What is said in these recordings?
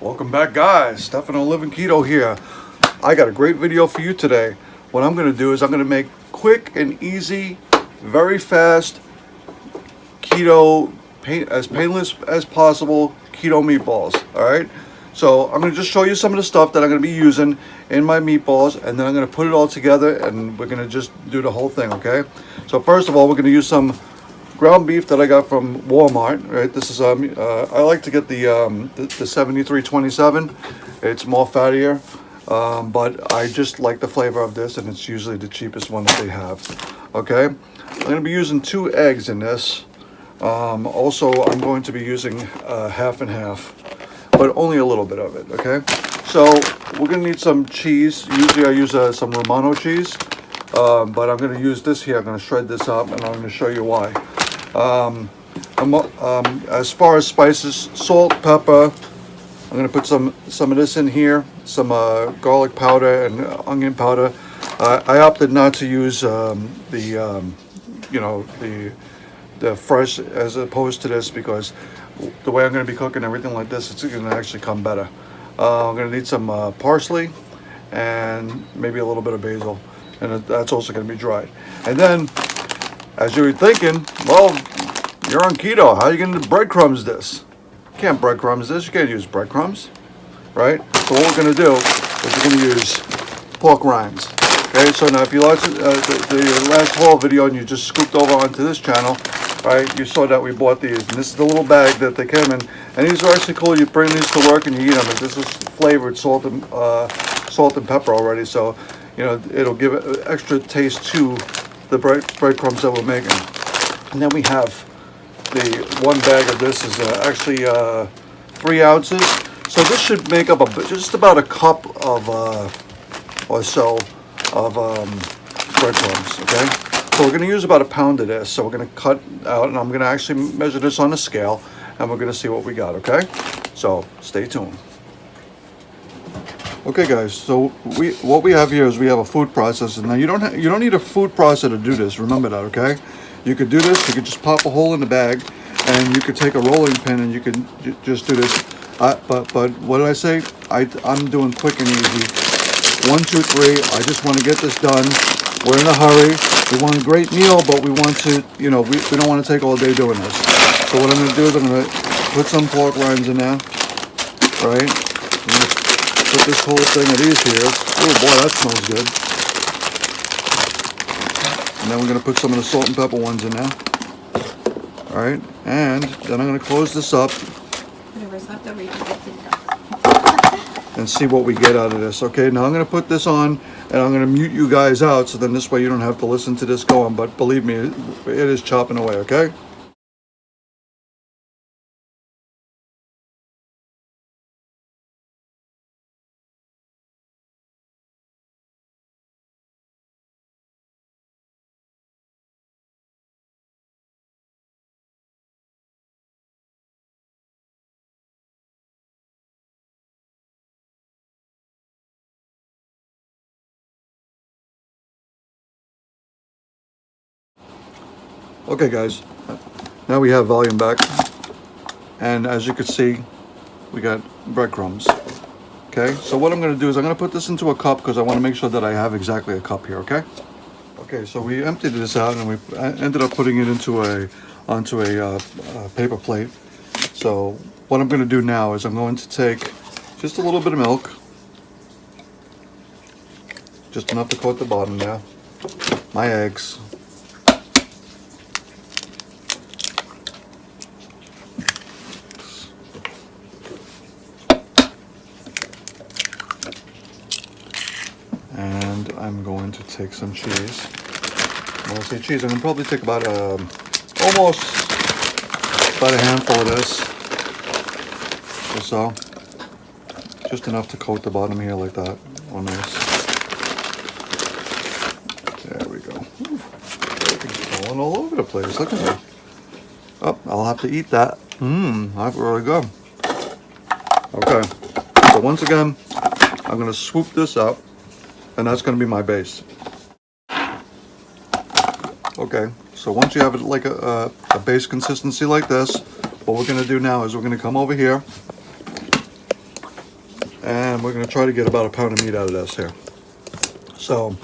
Welcome back, guys. Stefano Living Keto here. I got a great video for you today. What I'm going to do is I'm going to make quick and easy, very fast keto, as painless as possible keto meatballs. All right. So I'm going to just show you some of the stuff that I'm going to be using in my meatballs, and then I'm going to put it all together, and we're going to just do the whole thing. Okay. So first of all, we're going to use some ground beef that I got from Walmart. Right. This is I like to get the 7327. It's more fattier, but I just like the flavor of this, and it's usually the cheapest one that they have. Okay. I'm going to be using 2 eggs in this. Also, I'm going to be using half and half, but only a little bit of it. Okay. So we're going to need some cheese. Usually I use some Romano cheese, but I'm going to use this here. I'm going to shred this up, and I'm going to show you why. As far as spices, salt, pepper, I'm going to put some of this in here, some garlic powder and onion powder. I opted not to use the fresh as opposed to this, because the way I'm going to be cooking everything like this, it's going to actually come better. I'm going to need some parsley and maybe a little bit of basil, and that's also going to be dried. And then, as you're thinking, well, you're on keto. How are you going to breadcrumbs this? You can't breadcrumbs this. You can't use breadcrumbs, right? So what we're going to do is we're going to use pork rinds. Okay, so now if you watched the last haul video and you just scooped over onto this channel, right, you saw that we bought these. And this is the little bag that they came in. And these are actually cool. You bring these to work and you eat them. And this is flavored salt and pepper already. So, you know, it'll give it extra taste to the breadcrumbs that we're making. And then we have the 1 bag of this is actually 3 ounces. So this should make up just about a cup of or so of breadcrumbs. Okay, so we're going to use about 1 pound of this. So we're going to cut out, and I'm going to actually measure this on a scale, and we're going to see what we got. Okay, so stay tuned. Okay, guys, so what we have here is we have a food processor. Now you don't need a food processor to do this. Remember that, okay? You could do this. You could just pop a hole in the bag, and you could take a rolling pin and you can just do this. But what did I say? I'm doing quick and easy. 1, 2, 3. I just want to get this done. We're in a hurry. We want a great meal, but we want to, you know, we don't want to take all day doing this. So what I'm going to do is I'm going to put some pork rinds in there, right? I'm going to put this whole thing of these here. Oh boy, that smells good. And then we're going to put some of the salt and pepper ones in there. All right, and then I'm going to close this up and see what we get out of this. Okay, now I'm going to put this on, and I'm going to mute you guys out, so then this way you don't have to listen to this going. But believe me, it is chopping away. Okay. Okay, guys, now we have volume back, and as you can see, we got breadcrumbs. Okay, so what I'm going to do is I'm going to put this into a cup, because I want to make sure that I have exactly a cup here. Okay. Okay, so we emptied this out, and we ended up putting it onto a paper plate. So what I'm going to do now is I'm going to take just a little bit of milk, just enough to coat the bottom there, my eggs, and I'm going to take some cheese. When I say cheese, I'm going to probably take about almost about a handful of this or so. Just enough to coat the bottom here like that on this. There we go. Everything's falling all over the place. Look at that. Oh, I'll have to eat that. That's really good. Okay. So once again, I'm going to swoop this up, and that's going to be my base. Okay, so once you have it like a base consistency like this, what we're going to do now is we're going to come over here and we're going to try to get about a pound of meat out of this here. So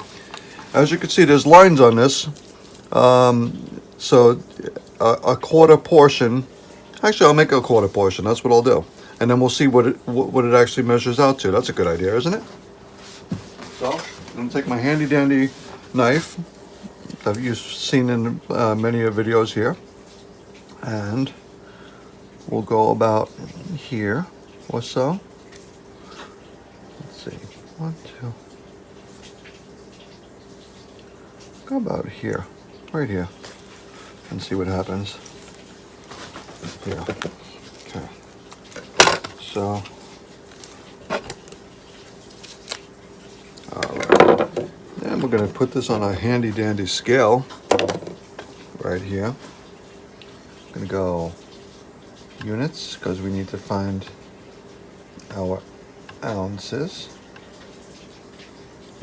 as you can see, there's lines on this. So a quarter portion. Actually, I'll make a quarter portion. That's what I'll do, and then we'll see what it actually measures out to. That's a good idea, isn't it? So I'm going to take my handy dandy knife that you've seen in many of videos here, and we'll go about here or so. Let's see, 1, 2. Go about here, right here, and see what happens. Here. Okay. So, all right. Then we're going to put this on a handy dandy scale right here. I'm going to go units because we need to find our ounces.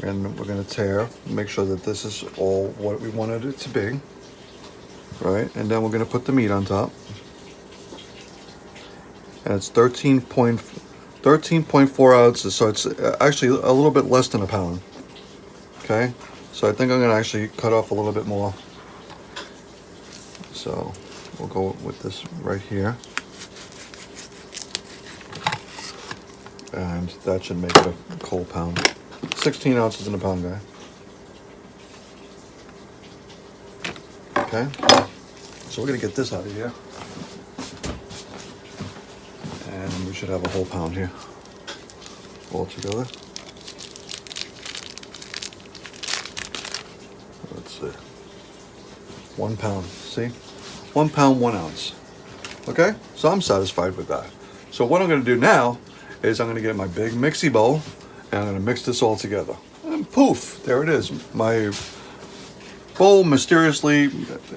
And we're going to tare, make sure that this is all what we wanted it to be. Right, and then we're going to put the meat on top. And it's 13.4 ounces, so it's actually a little bit less than a pound. Okay, so I think I'm going to actually cut off a little bit more. So we'll go with this right here. And that should make it a whole pound. 16 ounces in a pound, guy. Okay, so we're going to get this out of here. And we should have a whole pound here all together. Let's see. 1 pound. See? 1 pound, 1 ounce. Okay? So I'm satisfied with that. So what I'm going to do now is I'm going to get my big mixy bowl and I'm going to mix this all together. And poof! There it is. My bowl mysteriously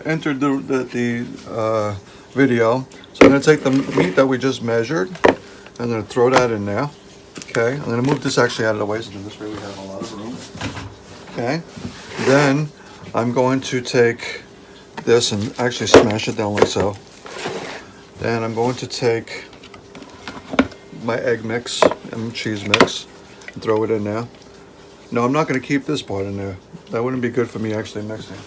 entered the video. So I'm going to take the meat that we just measured. I'm going to throw that in there. Okay, I'm going to move this actually out of the way so that this way we have a lot of room. Okay, then I'm going to take this and actually smash it down like so. Then I'm going to take my egg mix and cheese mix and throw it in there. No, I'm not going to keep this part in there. That wouldn't be good for me actually mixing.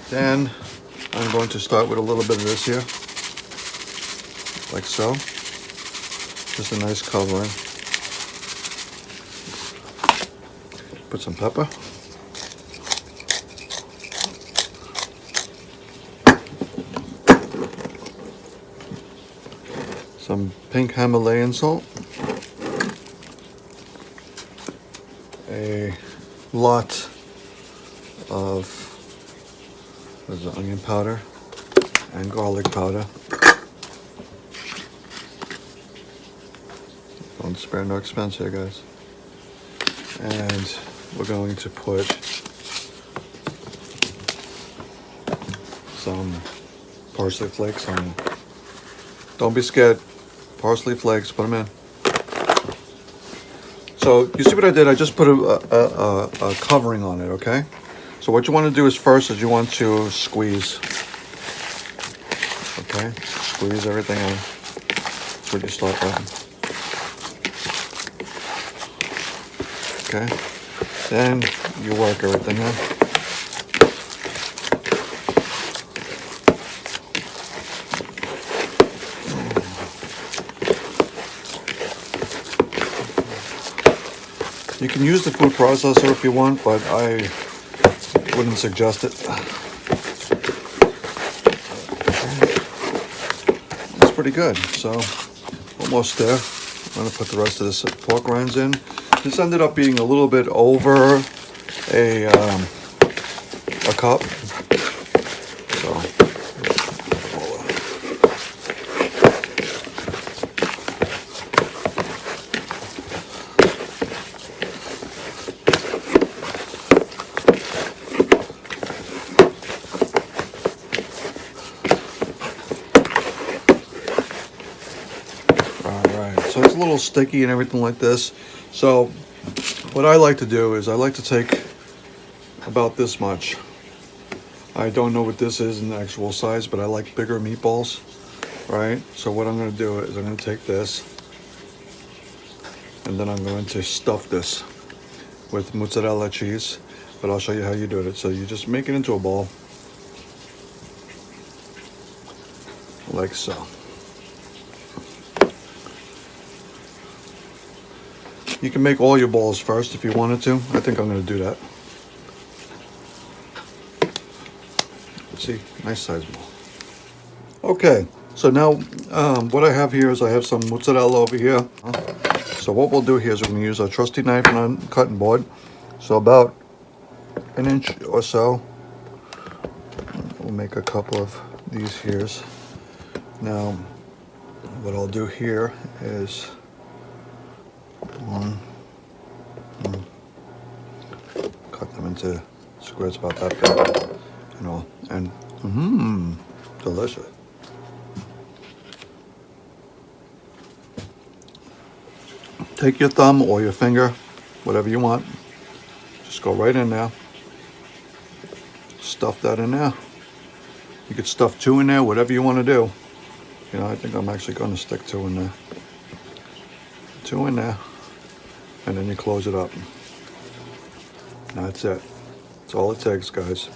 Then I'm going to start with a little bit of this here, like so. Just a nice covering. Put some pepper. Some pink Himalayan salt. A lot of onion powder and garlic powder. Don't spare no expense here, guys. And we're going to put some parsley flakes on. Don't be scared. Parsley flakes, put them in. So you see what I did? I just put a covering on it, okay? So what you want to do is first is you want to squeeze. Okay? Squeeze everything in. That's what you start with. Okay? Then you work everything in. You can use the food processor if you want, but I wouldn't suggest it. It's pretty good. So almost there. I'm going to put the rest of this pork rinds in. This ended up being a little bit over a cup. So so it's a little sticky and everything like this. So what I like to do is I like to take about this much. I don't know what this is in the actual size, but I like bigger meatballs, right? So what I'm going to do is I'm going to take this And then I'm going to stuff this with mozzarella cheese, but I'll show you how you do it. So you just make it into a ball, like so. You can make all your balls first if you wanted to. I think I'm going to do that. See, nice size ball. Okay, so now what I have here is I have some mozzarella over here. So what we'll do here is we're going to use our trusty knife and a cutting board. So about an inch or so. We'll make a couple of these here. Now, what I'll do here is cut them into squares about that big, you know, and delicious. Take your thumb or your finger, whatever you want, just go right in there, stuff that in there. You could stuff 2 in there, whatever you want to do. You know, I think I'm actually going to stick 2 in there. 2 in there, and then you close it up. That's it. That's all it takes, guys.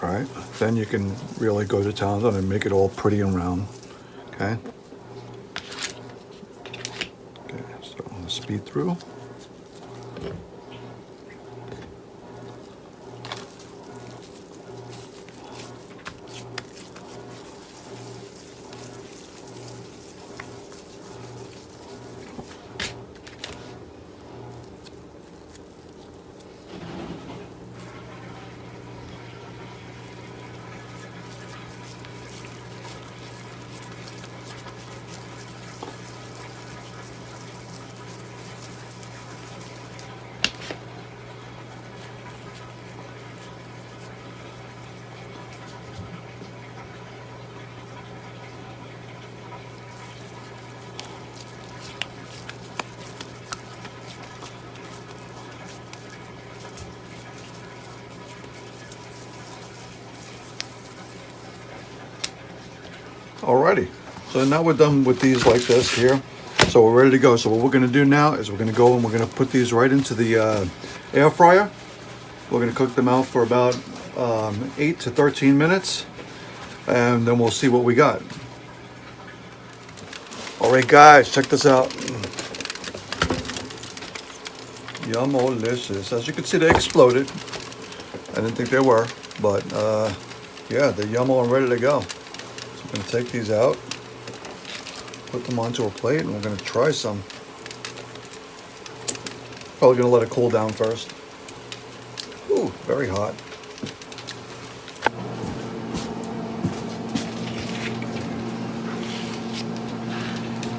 All right, then you can really go to town on it and make it all pretty and round. Okay. Okay, so I'm gonna speed through. Alrighty, so now we're done with these like this here. So we're ready to go. So what we're going to do now is we're going to go and we're going to put these right into the air fryer. We're going to cook them out for about 8 to 13 minutes, and then we'll see what we got. Alright guys, check this out. Yum-o-licious. As you can see, they exploded. I didn't think they were, but yeah, they're yum-o and ready to go. I'm going to take these out, put them onto a plate, and we're going to try some. Probably going to let it cool down first. Ooh, very hot.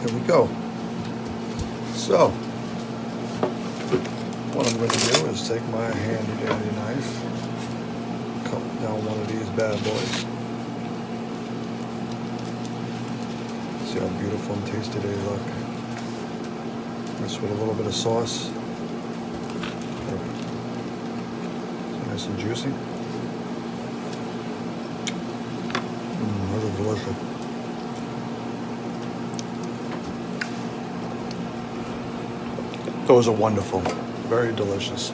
There we go. So, what I'm going to do is take my handy dandy knife, cut down one of these bad boys. See how beautiful and tasty they look. This with a little bit of sauce. Perfect. Nice and juicy. Really delicious. Those are wonderful. Very delicious.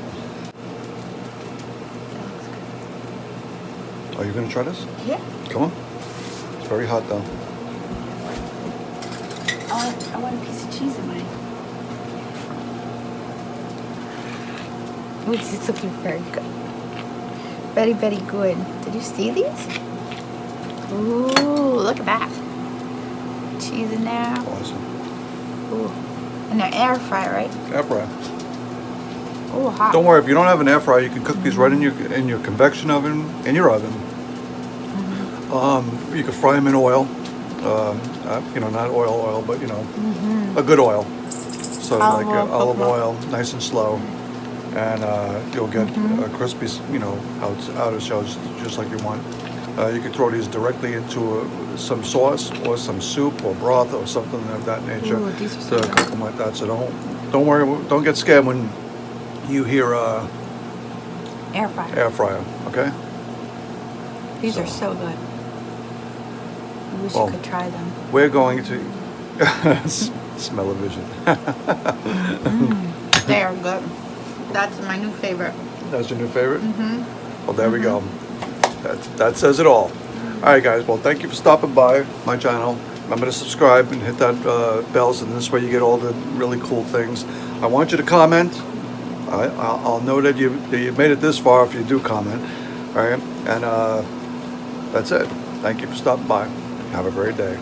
Are you going to try this? Yeah. Come on. It's very hot though. I want a piece of cheese in mine. Oh, this is looking very good. Very, very good. Did you see these? Ooh, look at that. Cheese in there. Awesome. Ooh. And they're air fry, right? Air fry. Ooh, hot. Don't worry, if you don't have an air fryer, you can cook these right in your convection oven, in your oven. You can fry them in oil. You know, not oil, but you know, a good oil. So olive oil, nice and slow, and you'll get a crispy, you know, outer shell just like you want. You can throw these directly into some sauce or some soup or broth or something of that nature. Ooh, these are so to cook them like that. So don't worry, don't get scared when you hear air fryer. Air fryer, okay? These are so good. I wish you could try them. We're going to Smell-o-vision. They are good. That's my new favorite. That's your new favorite? Well, there we go. That says it all. All right, guys. Well, thank you for stopping by my channel. Remember to subscribe and hit that bells, and this way you get all the really cool things. I want you to comment. I'll know that you made it this far if you do comment. All right, and that's it. Thank you for stopping by. Have a great day.